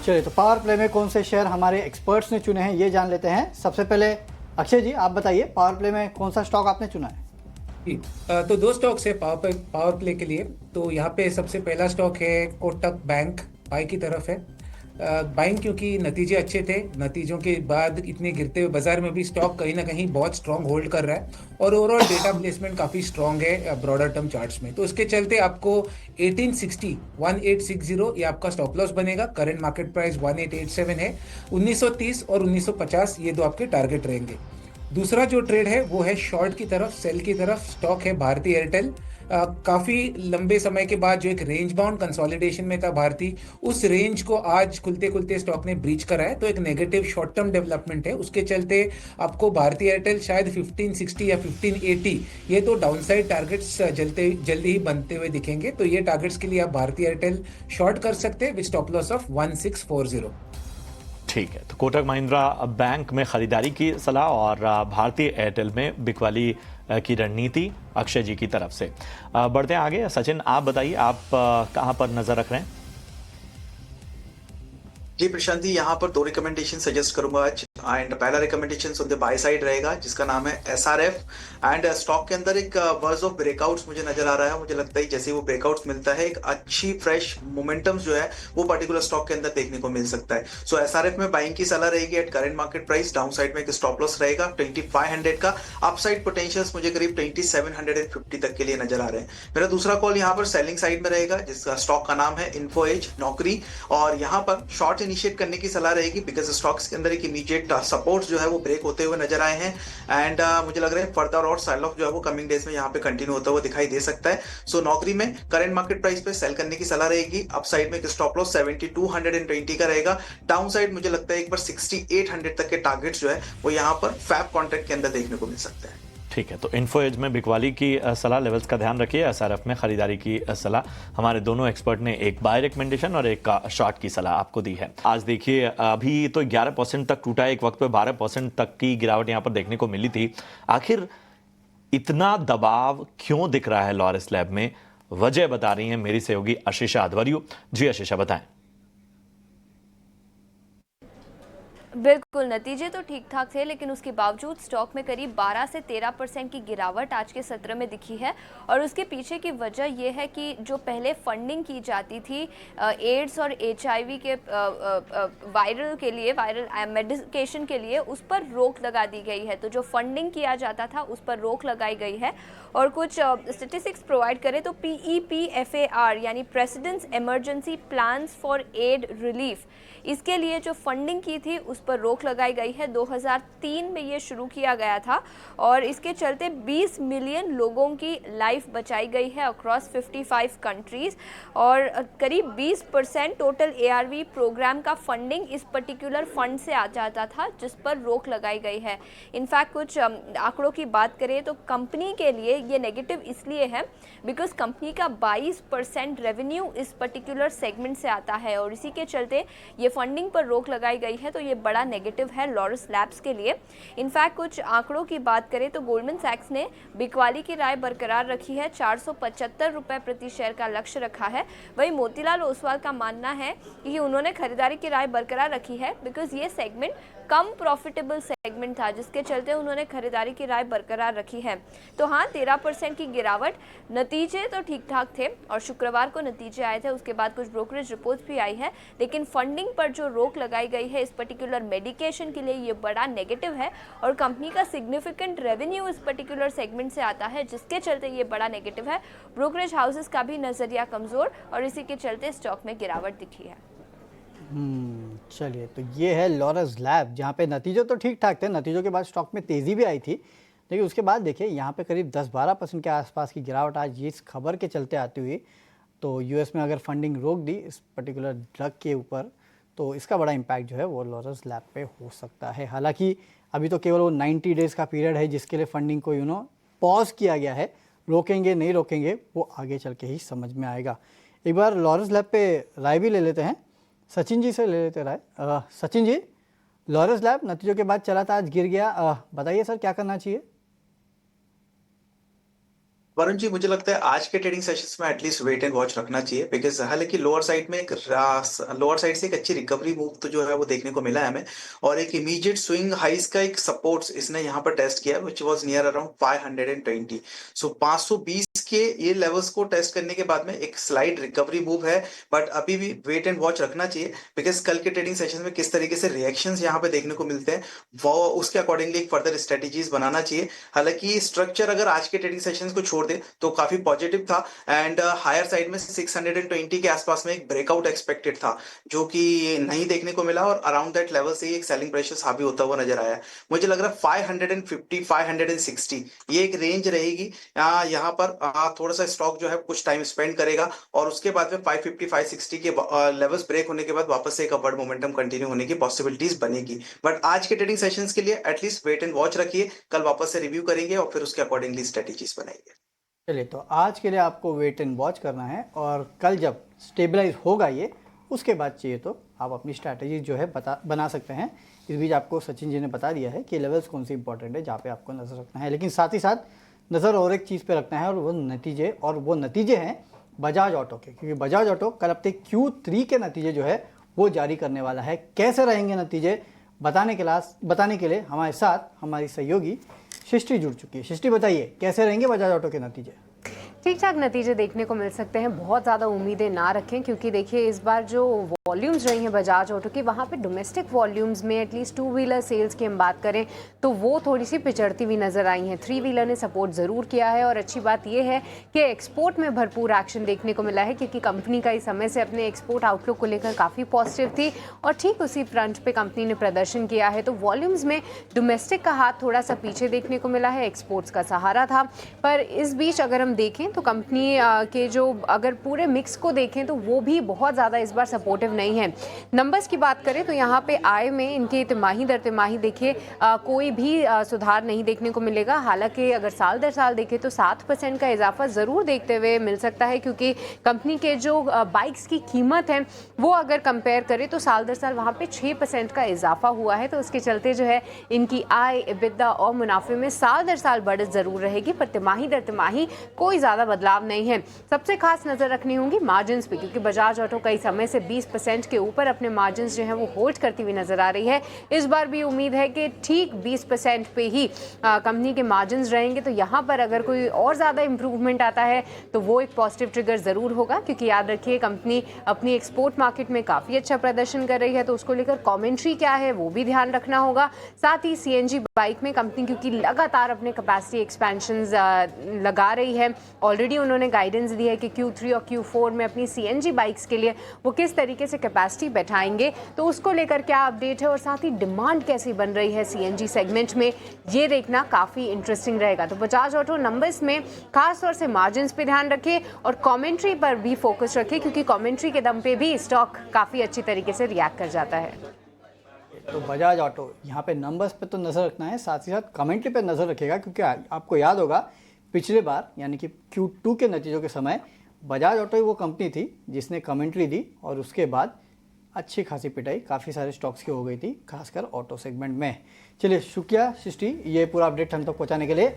चलिए, तो power play में कौन से शेयर हमारे एक्सपर्ट्स ने चुने हैं ये जान लेते हैं। सबसे पहले अक्षय जी आप बताइए, पावर प्ले में कौन सा स्टॉक आपने चुना है? जी, तो दो स्टॉक्स है पावर प्ले के लिए। तो यहाँ पे सबसे पहला स्टॉक है कोटक बैंक, बाई की तरफ है। बाइंग क्योंकि नतीजे अच्छे थे, नतीजों के बाद इतने गिरते हुए बाजार में भी स्टॉक कहीं ना कहीं बहुत स्ट्रांग होल्ड कर रहा है और ओवरऑल डेटा प्लेसमेंट काफ़ी स्ट्रांग है ब्रॉडर टर्म चार्ट्स में। तो उसके चलते आपको 1860 1860 ये आपका स्टॉप लॉस बनेगा। करंट मार्केट प्राइस 1887 है। 1930 और 1950 ये दो आपके टारगेट रहेंगे। दूसरा जो ट्रेड है वो है शॉर्ट की तरफ, सेल की तरफ। स्टॉक है भारती एयरटेल। काफी लंबे समय के बाद जो एक रेंज बाउंड कंसोलिडेशन में था भारती, उस रेंज को आज खुलते खुलते स्टॉक ने ब्रीच करा है। तो एक नेगेटिव शॉर्ट टर्म डेवलपमेंट है, उसके चलते आपको भारती एयरटेल शायद 1560 या 1580 ये तो डाउनसाइड टारगेट्स जल्दी ही बनते हुए दिखेंगे। तो ये टारगेट्स के लिए आप भारती एयरटेल शॉर्ट कर सकते हैं विद स्टॉप लॉस ऑफ 1640। ठीक है, तो कोटक महिंद्रा बैंक में खरीदारी की सलाह और भारतीय एयरटेल में बिकवाली की रणनीति अक्षय जी की तरफ से। बढ़ते हैं आगे। सचिन आप बताइए, आप कहां पर नजर रख रहे हैं? जी प्रशांत जी, यहाँ पर दो रिकमेंडेशन सजेस्ट करूंगा आज। एंड पहला recommendation on the by side रहेगा जिसका नाम है एसआरएफ। एंड स्टॉक के अंदर एक वर्ज ऑफ ब्रेकआउट्स मुझे नजर आ रहा है। मुझे लगता है जैसे वो ब्रेकआउट्स मिलता है एक अच्छी फ्रेश मोमेंटम्स जो है वो पर्टिकुलर स्टॉक के अंदर देखने को मिल सकता है। सो एसआरएफ में बाइंग की सलाह रहेगी at current market price. Down side में एक स्टॉप लॉस रहेगा 2500 का। अपसाइड पोटेंशियल्स मुझे करीब 2750 तक के लिए नजर आ रहे हैं। मेरा दूसरा कॉल यहाँ पर सेलिंग साइड में रहेगा जिसका स्टॉक का नाम है इन्फो एज नौकरी। और यहाँ पर शॉर्ट इनिशिएट करने की सलाह रहेगी बिकॉज स्टॉक्स के अंदर एक इमीडिएट सपोर्ट जो है वो ब्रेक होते हुए नजर आए हैं। एंड मुझे लग रहा है फर्दर और सेल ऑफ जो है वो कमिंग डेज में यहाँ पे कंटिन्यू होता हुआ दिखाई दे सकता है। सो नौकरी में करंट मार्केट प्राइस पे सेल करने की सलाह रहेगी। अपसाइड में एक स्टॉप लॉस 7220 का रहेगा। डाउन साइड मुझे लगता है एक बार 6800 तक के टारगेट्स जो है वो यहाँ पर फैब कॉन्ट्रैक्ट के अंदर देखने को मिल सकते हैं। ठीक है, तो इन्फो एज में बिकवाली की सलाह, लेवल्स का ध्यान रखिए। एसआरएफ में खरीदारी की सलाह। हमारे दोनों एक्सपर्ट ने एक बाय रिकमेंडेशन और एक शॉर्ट की सलाह आपको दी है। आज देखिए अभी तो 11% तक टूटा है, एक वक्त पे 12% तक की गिरावट यहां पर देखने को मिली थी। आखिर इतना दबाव क्यों दिख रहा है लॉरस लैब में? वजह बता रही है मेरी सहयोगी आशीषा अध्वर्यु। जी आशीषा बताएं। बिल्कुल, नतीजे तो ठीक ठाक थे लेकिन उसके बावजूद स्टॉक में करीब 12 से 13% की गिरावट आज के सत्र में दिखी है। और उसके पीछे की वजह यह है कि जो पहले फंडिंग की जाती थी एड्स और एचआईवी के वायरल मेडिकेशन के लिए, उस पर रोक लगा दी गई है। तो जो फंडिंग किया जाता था उस पर रोक लगाई गई है। और कुछ स्टेटिस्टिक्स प्रोवाइड करें तो PEPFAR यानी president's emergency plans for aid relief, इसके लिए जो फंडिंग की थी उस पर रोक लगाई गई है। 2003 में ये शुरू किया गया था और इसके चलते 20 मिलियन लोगों की लाइफ बचाई गई है अक्रॉस 55 कंट्रीज। और करीब 20% टोटल ARV प्रोग्राम का फंडिंग इस पर्टिकुलर फंड से आ जाता था जिस पर रोक लगाई गई है। इनफैक्ट कुछ आंकड़ों की बात करें तो कंपनी के लिए ये नेगेटिव इसलिए है बिकॉज कंपनी का 22% रेवेन्यू इस पर्टिकुलर सेगमेंट से आता है और इसी के चलते ये फंडिंग पर रोक लगाई गई है। तो ये बड़ा नेगेटिव है लॉरस लैब्स के लिए। इनफैक्ट कुछ आंकड़ों की बात करें तो गोल्डमैन सैक्स ने बिकवाली की राय बरकरार रखी है, 475 रुपये प्रति शेयर का लक्ष्य रखा है। वहीं मोतीलाल ओसवाल का मानना है कि उन्होंने खरीदारी की राय बरकरार रखी है बिकॉज ये सेगमेंट कम प्रॉफिटेबल सेगमेंट था जिसके चलते उन्होंने खरीदारी की राय बरकरार रखी है। तो हाँ, 13% की गिरावट। नतीजे तो ठीक ठाक थे और शुक्रवार को नतीजे आए थे, उसके बाद कुछ ब्रोकरेज रिपोर्ट्स भी आई है, लेकिन फंडिंग पर जो रोक लगाई गई है इस पर्टिकुलर मेडिकेशन के लिए ये बड़ा नेगेटिव है। और कंपनी का सिग्निफिकेंट रेवेन्यू इस पर्टिकुलर सेगमेंट से आता है जिसके चलते ये बड़ा नेगेटिव है। ब्रोकरेज हाउसेस का भी नजरिया कमजोर और इसी के चलते स्टॉक में गिरावट दिखी है। चलिए, तो ये है लॉरस लैब जहाँ पे नतीजे तो ठीक ठाक थे। नतीजों के बाद स्टॉक में तेज़ी भी आई थी, लेकिन उसके बाद देखिए यहाँ पे करीब 10-12% के आसपास की गिरावट आज ये इस खबर के चलते आती हुई। तो यूएस में अगर फंडिंग रोक दी इस पर्टिकुलर ड्रग के ऊपर तो इसका बड़ा इम्पैक्ट जो है वो लॉरस लैब पे हो सकता है। हालांकि अभी तो केवल वो 90 डेज़ का पीरियड है जिसके लिए फंडिंग को पॉज किया गया है। रोकेंगे नहीं रोकेंगे वो आगे चल के ही समझ में आएगा। एक बार लॉरस लैब पे राय भी ले लेते हैं, सचिन जी से ले लेते राय। सचिन जी, लॉरस लैब नतीजों के बाद चला था, आज गिर गया, बताइए सर क्या करना चाहिए? वरुण जी, मुझे लगता है आज के ट्रेडिंग सेशंस में एटलीस्ट वेट एंड वॉच रखना चाहिए, बिकॉज हालांकि लोअर साइड से एक अच्छी रिकवरी मूव तो जो है वो देखने को मिला है हमें, और एक इमीडिएट स्विंग हाइस का एक सपोर्ट्स इसने यहाँ पर टेस्ट किया विच वाज नियर अराउंड 520। सो 520 के ये लेवल्स को टेस्ट करने के बाद में एक स्लाइड रिकवरी मूव है, बट अभी भी वेट एंड वॉच रखना चाहिए, बिकॉज कल के ट्रेडिंग सेशन में किस तरीके से रिएक्शंस यहाँ पे देखने को मिलते हैं वो उसके अकॉर्डिंगली एक फर्दर स्ट्रेटेजीज बनाना चाहिए। हालांकि स्ट्रक्चर अगर आज के ट्रेडिंग सेशंस को छोड़ दे तो काफी पॉजिटिव था, एंड हायर साइड में 620 के आसपास में एक ब्रेकआउट एक्सपेक्टेड था जो कि नहीं देखने को मिला, और अराउंड दैट लेवल से ही एक सेलिंग प्रेशर हावी होता हुआ नजर आया। मुझे लग रहा है 550 560 ये एक रेंज रहेगी। यहाँ पर थोड़ा सा स्टॉक जो है कुछ टाइम स्पेंड करेगा, और उसके बाद में 550 560 के लेवल्स ब्रेक होने के बाद वापस से एक अपवर्ड मोमेंटम कंटिन्यू होने की पॉसिबिलिटीज बनेगी। बट आज के ट्रेडिंग सेशंस के लिए एटलीस्ट वेट एंड वॉच रखिए, कल वापस से रिव्यू करेंगे और फिर उसके अकॉर्डिंगली स्ट्रेटेजीज बनाएंगे। चलिए, तो आज के लिए आपको वेट एंड वॉच करना है, और कल जब स्टेबलाइज होगा ये, उसके बाद चाहिए तो आप अपनी स्ट्रैटेजी जो है बना सकते हैं। इस बीच आपको सचिन जी ने बता दिया है कि लेवल्स कौन सी इंपॉर्टेंट है जहाँ पे आपको नज़र रखना है, लेकिन साथ ही साथ नज़र और एक चीज़ पे रखना है, और वो नतीजे हैं बजाज ऑटो के, क्योंकि बजाज ऑटो कल अपने Q3 के नतीजे जो है वो जारी करने वाला है। कैसे रहेंगे नतीजे बताने के लिए हमारे साथ हमारी सहयोगी सृष्टि जुड़ चुकी है। सृष्टि, बताइए कैसे रहेंगे बजाज ऑटो के नतीजे? ठीक ठाक नतीजे देखने को मिल सकते हैं। बहुत ज़्यादा उम्मीदें ना रखें, क्योंकि देखिए इस बार जो वॉल्यूम्स रही हैं बजाज ऑटो की, वहाँ पे डोमेस्टिक वॉल्यूम्स में एटलीस्ट 2 व्हीलर सेल्स की हम बात करें तो वो थोड़ी सी पिछड़ती हुई नज़र आई हैं। 3 व्हीलर ने सपोर्ट ज़रूर किया है, और अच्छी बात यह है कि एक्सपोर्ट में भरपूर एक्शन देखने को मिला है, क्योंकि कंपनी का इस समय से अपने एक्सपोर्ट आउटलुक को लेकर काफ़ी पॉजिटिव थी, और ठीक उसी फ्रंट पर कंपनी ने प्रदर्शन किया है। तो वॉल्यूम्स में डोमेस्टिक का हाथ थोड़ा सा पीछे देखने को मिला है, एक्सपोर्ट्स का सहारा था। पर इस बीच अगर हम देखें तो कंपनी के जो अगर पूरे मिक्स को देखें तो वो भी बहुत ज़्यादा इस बार सपोर्टिव नहीं है। नंबर्स की बात करें तो यहाँ पे आय में इनके तिमाही दर तिमाही देखिए कोई भी सुधार नहीं देखने को मिलेगा। हालांकि अगर साल दर साल देखें तो 7% का इजाफा ज़रूर देखते हुए मिल सकता है, क्योंकि कंपनी के जो बाइक्स की कीमत है वो अगर कंपेयर करें तो साल दर साल वहाँ पे 6% का इजाफा हुआ है। तो उसके चलते जो है इनकी आय, EBITDA और मुनाफे में साल दर साल बढ़त ज़रूर रहेगी, पर तिमाही दर तिमाही कोई ज़्यादा बदलाव नहीं है। सबसे खास नज़र रखनी होंगी मार्जिन्स पे, क्योंकि बजाज ऑटो कई समय से 20% के ऊपर अपने मार्जिन्स जो है वो होल्ड करती हुई नजर आ रही है। इस बार भी उम्मीद है कि ठीक 20% पे ही कंपनी के मार्जिन्स रहेंगे। तो यहाँ पर अगर कोई और ज़्यादा इंप्रूवमेंट आता है तो वो एक पॉजिटिव ट्रिगर ज़रूर होगा, क्योंकि याद रखिए कंपनी अपनी एक्सपोर्ट मार्केट में काफ़ी अच्छा प्रदर्शन कर रही है, तो उसको लेकर कॉमेंट्री क्या है वो भी ध्यान रखना होगा। साथ ही CNG बाइक में कंपनी क्योंकि लगातार अपने कैपेसिटी एक्सपेंशंस लगा रही है, ऑलरेडी उन्होंने गाइडेंस दी है कि Q3 और Q4 में अपनी CNG बाइक्स के लिए वो किस तरीके से कैपेसिटी बैठाएंगे, तो उसको लेकर क्या अपडेट है और साथ ही डिमांड कैसी बन रही है CNG सेगमेंट में, ये देखना काफ़ी इंटरेस्टिंग रहेगा। तो बजाज ऑटो नंबर्स में खास तौर से मार्जिन्स पे ध्यान रखिए और कमेंट्री पर भी फोकस रखिए, क्योंकि कमेंट्री के दम पे भी स्टॉक काफ़ी अच्छी तरीके से रिएक्ट कर जाता है। तो बजाज ऑटो यहाँ पे नंबर्स पे तो नज़र रखना है, साथ ही साथ कमेंट्री पे नज़र रखिएगा, क्योंकि आपको याद होगा पिछले बार यानी कि Q2 के नतीजों के समय बजाज ऑटो ही वो कंपनी थी जिसने कमेंट्री दी और उसके बाद अच्छी खासी पिटाई काफ़ी सारे स्टॉक्स की हो गई थी, खासकर ऑटो सेगमेंट में। चलिए शुक्रिया सृष्टि, ये पूरा अपडेट हम तक पहुँचाने के लिए।